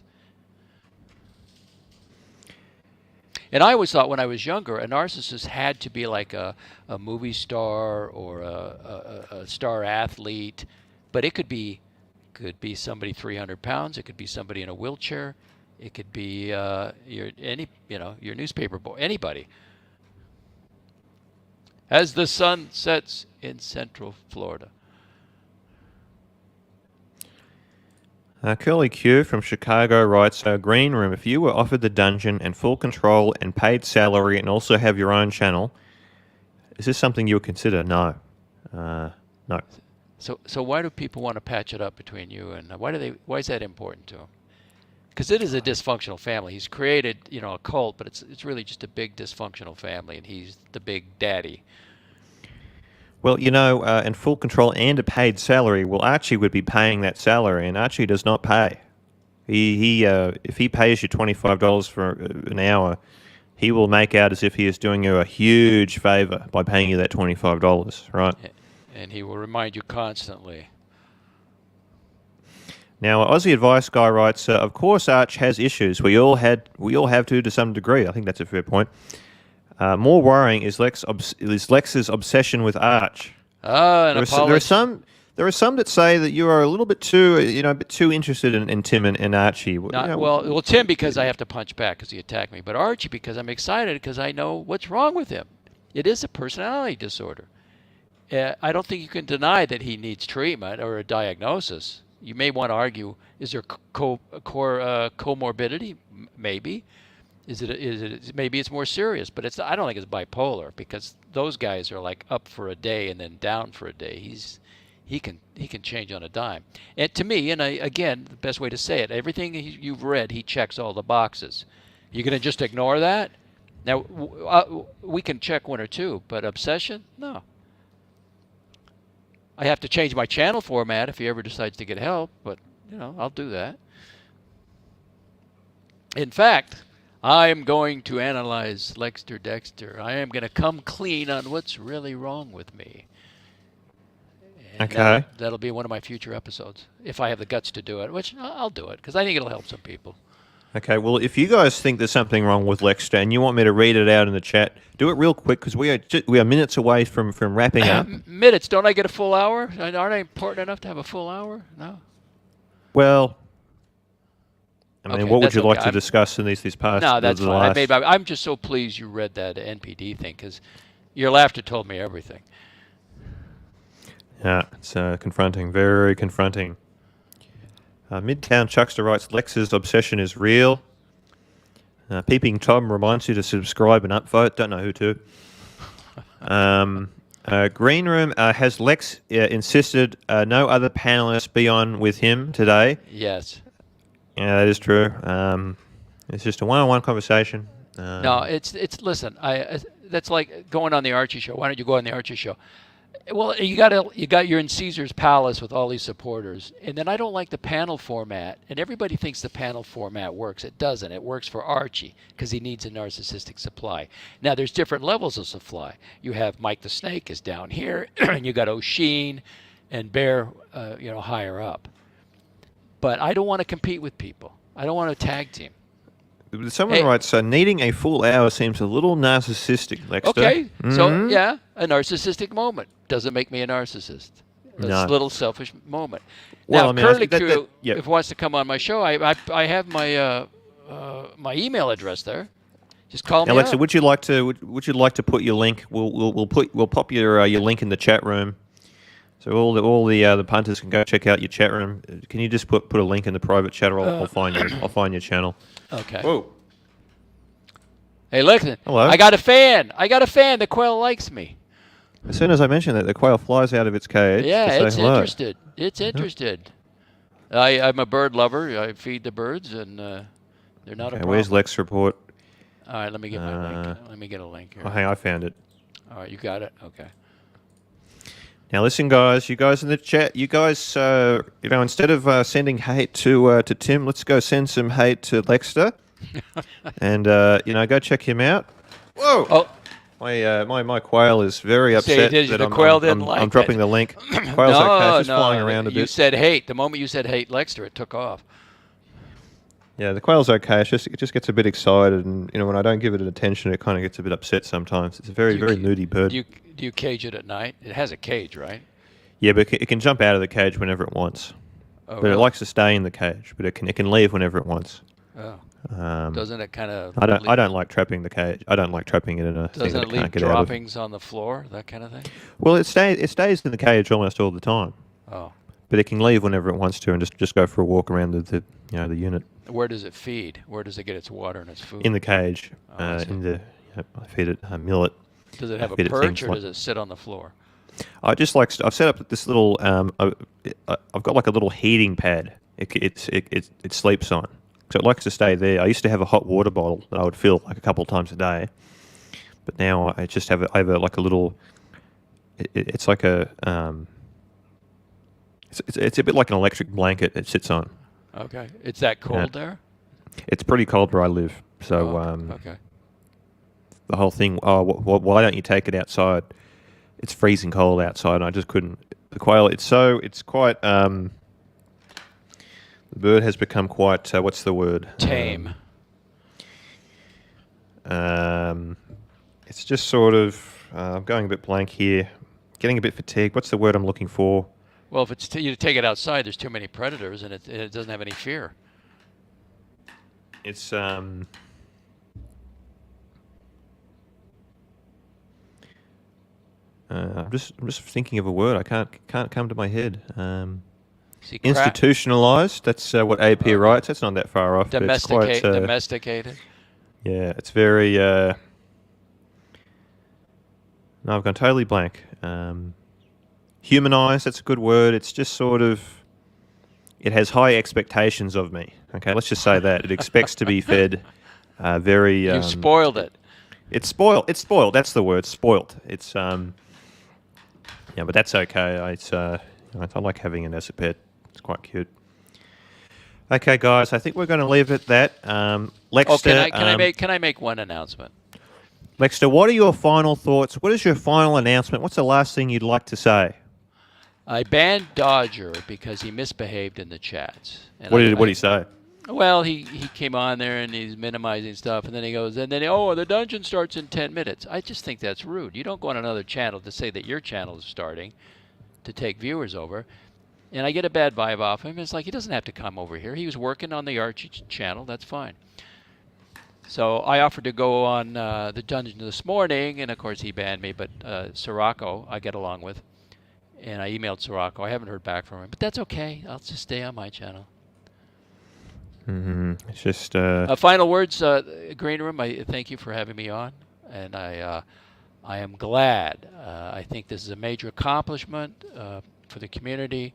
And I always thought when I was younger, a narcissist had to be like a movie star or a star athlete. But it could be somebody 300 pounds. It could be somebody in a wheelchair. It could be your newspaper boy, anybody. As the sun sets in Central Florida. Curly Q from Chicago writes, Green Room, if you were offered the dungeon and full control and paid salary and also have your own channel, is this something you would consider? No. No. So why do people want to patch it up between you and why is that important to them? Because it is a dysfunctional family. He's created, a cult, but it's really just a big dysfunctional family, and he's the big daddy. Well, in full control and a paid salary, well, Archie would be paying that salary, and Archie does not pay. If he pays you $25 for an hour, he will make out as if he is doing you a huge favor by paying you that $25, right? And he will remind you constantly. Now, Aussie Advice Guy writes, of course Arch has issues. We all have to some degree. I think that's a fair point. More worrying is Lex's obsession with Arch. There are some that say that you are a little bit too, interested in Tim and Archie. Well, Tim because I have to punch back because he attacked me, but Archie because I'm excited because I know what's wrong with him. It is a personality disorder. I don't think you can deny that he needs treatment or a diagnosis. You may want to argue: is there comorbidity? Maybe. Is it? Maybe it's more serious, but I don't think it's bipolar because those guys are like up for a day and then down for a day. He can change on a dime. And to me, and again, the best way to say it, everything you've read, he checks all the boxes. You're going to just ignore that? Now we can check one or two, but obsession, no. I have to change my channel format if he ever decides to get help, but I'll do that. In fact, I am going to analyze Lexter Dexter. I am going to come clean on what's really wrong with me. And okay. That'll be one of my future episodes, if I have the guts to do it, which I'll do it, because I think it'll help some people. Okay, well, if you guys think there's something wrong with Lexter and you want me to read it out in the chat, do it real quick because we are minutes away from wrapping up. Minutes? Don't I get a full hour? Aren't I important enough to have a full hour? No. Well, I mean, Okay, what would you like okay. to discuss in these parts? No, that's fine. I'm just so pleased you read that NPD thing because your laughter told me everything. Yeah, it's confronting, very confronting. Midtown Chuckster writes, Lex's obsession is real. Peeping Tom reminds you to subscribe and upvote. Don't know who to. Green Room, has Lex insisted no other panelists be on with him today? Yes. Yeah, that is true. It's just a one-on-one conversation. No, it's listen. That's like going on the Archie show. Why don't you go on the Archie show? Well, you're in Caesar's Palace with all these supporters, and then I don't like the panel format. And everybody thinks the panel format works. It doesn't. It works for Archie because he needs a narcissistic supply. Now there's different levels of supply. You have Mike the Snake is down here, and you got O'Sheen, and Bear, higher up. But I don't want to compete with people. I don't want to tag team. Someone Hey, writes, so needing a full hour seems a little narcissistic, Lexter. okay, so yeah, a narcissistic moment doesn't make me a narcissist. A No. little selfish moment. Well, Now, I if mean, I, Curly that, Q, yep. if wants to come on my show, I have my email address there. Just call Now, me Lexter, up. would you like to put your link? We'll pop your link in the chat room, so all the punters can go check out your chat room. Can you just put a link in the private chat, or I'll find your channel. Okay. Whoa. Hey, listen, Hello. I got a fan. I got a fan. The quail likes me. As soon as I mention that, the quail flies out of its cage to Yeah, say it's hello. interested. It's interested. I'm a bird lover. I feed the birds, and they're not a Okay, problem. where's Lex report? All right, let me get my link. Let me get a link here. Oh, hang on, I found it. All right, you got it? Okay. Now listen, guys. You guys in the chat. You guys, instead of sending hate to Tim, let's go send some hate to Lexter, and go check him out. Whoa! Oh, My quail is very upset did- that the I'm, quail I'm, didn't I'm, like I'm dropping it. the link. Quail's okay, it's just flying around a You bit. said hate. The moment you said hate Lexter, it took off. Yeah, the quail's okay. It just gets a bit excited, and when I don't give it attention, it kind of gets a bit upset sometimes. It's a very moody bird. Do you cage it at night? It has a cage, right? Yeah, but it can jump out of the cage whenever it wants. Oh, But really? it likes to stay in the cage, but it can leave whenever it wants. Oh. Um, Doesn't it kind of? I don't like trapping the cage. I don't like trapping it in a thing Doesn't that it it leave can't get out of. droppings on the floor? That kind of thing. Well, it stays in the cage almost all the time, Oh. but it can leave whenever it wants to and just go for a walk around the unit Where does it feed? Where does it get its water and its food? in the cage. Oh, I see. I feed it millet. Does it have a feed it perch things or like- does it sit on the floor? I've set up this little. I've got like a little heating pad. It sleeps on, so it likes to stay there. I used to have a hot water bottle that I would fill like a couple of times a day, but now I just have like a little. It's like a. It's a bit like an electric blanket it sits on. Okay. It's that cold there? It's pretty cold where I live, so okay. the whole thing. Oh, why don't you take it outside? It's freezing cold outside, and I just couldn't. The quail. It's quite. The bird has become quite. What's the word? Tame. It's just sort of. I'm going a bit blank here. Getting a bit fatigued. What's the word I'm looking for? Well, if it's you take it outside, there's too many predators, and it doesn't have any fear. It's I'm just thinking of a word. I can't come to my head. See, Institutionalized. That's what AP writes. That's not that far off. But it's quite, domesticated. yeah, it's very. No, I've gone totally blank. Humanized. That's a good word. It's just sort of. It has high expectations of me. Okay, let's just say that it expects to be fed. Very. You spoiled it. It's spoiled. It's spoiled. That's the word. Spoilt. It's Yeah, but that's okay. I like having it as a pet. It's quite cute. Okay, guys. I think we're going to leave it at that. Lexter. Can I make one announcement? Lexter, what are your final thoughts? What is your final announcement? What's the last thing you'd like to say? I banned Dodger because he misbehaved in the chats. And What did he say? Well, he came on there and he's minimizing stuff, and then he goes, and then the dungeon starts in 10 minutes. I just think that's rude. You don't go on another channel to say that your channel is starting to take viewers over. And I get a bad vibe off him. It's like he doesn't have to come over here. He was working on the Archie channel. That's fine. So I offered to go on the dungeon this morning, and of course he banned me. But Sirocco, I get along with, and I emailed Sirocco. I haven't heard back from him, but that's okay. I'll just stay on my channel. It's just. Final words, Green Room. I thank you for having me on, and I am glad. I think this is a major accomplishment for the community.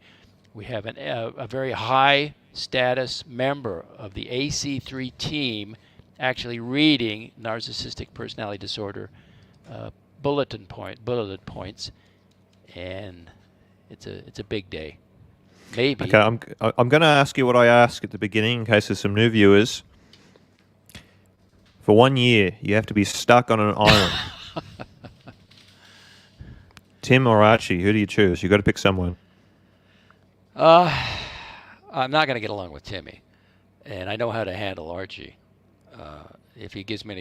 We have a very high status member of the AC3 team actually reading narcissistic personality disorder bulleted points, and it's a big day. Maybe. Okay, I'm going to ask you what I asked at the beginning in case there's some new viewers. For 1 year, you have to be stuck on an island. Tim or Archie, who do you choose? You've got to pick someone. Uh, I'm not going to get along with Timmy, and I know how to handle Archie. If he gives me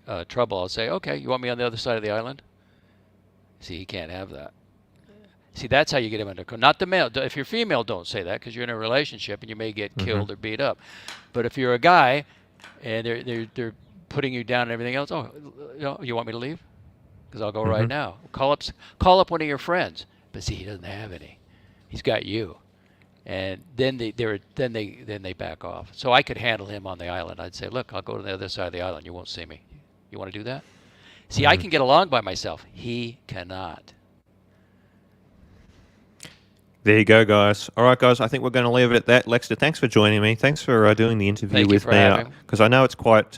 any trouble, I'll say, "Okay, you want me on the other side of the island?" See, he can't have that. See, that's how you get him under control. Not the male. If you're female, don't say that because you're in a relationship and you may get Mm-hmm. killed or beat up. But if you're a guy and they're putting you down and everything else, oh, you want me to leave? Because I'll go right Mm-hmm. now. Call up one of your friends. But see, he doesn't have any. He's got you. And then they back off. So I could handle him on the island. I'd say, look, I'll go to the other side of the island. You won't see me. You want to do that? See, I Mm-hmm. can get along by myself. He cannot. There you go, guys. All right, guys. I think we're going to leave it at that. Lexter, thanks for joining me. Thanks for doing the interview Thank you with for me. having me. Because I know it's quite.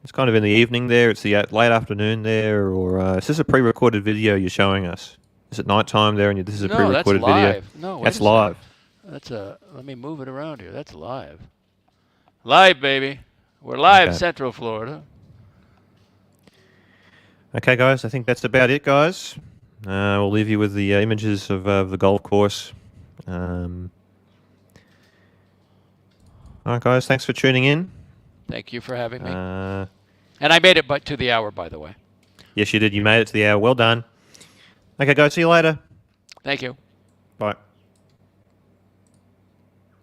It's kind of in the evening there. It's the late afternoon there, or is this a pre-recorded video you're showing us? Is it nighttime there, and this is a No, that's pre-recorded video? live. No, wait That's a second. live. Let me move it around here. That's live. Live, baby. We're live, Okay. Central Florida. Okay, guys. I think that's about it, guys. We'll leave you with the images of the golf course. All right, guys. Thanks for tuning in. Thank you for having me. Uh, And I made it to the hour, by the way. yes, you did. You made it to the hour. Well done. Okay, guys. See you later. Thank you. Bye.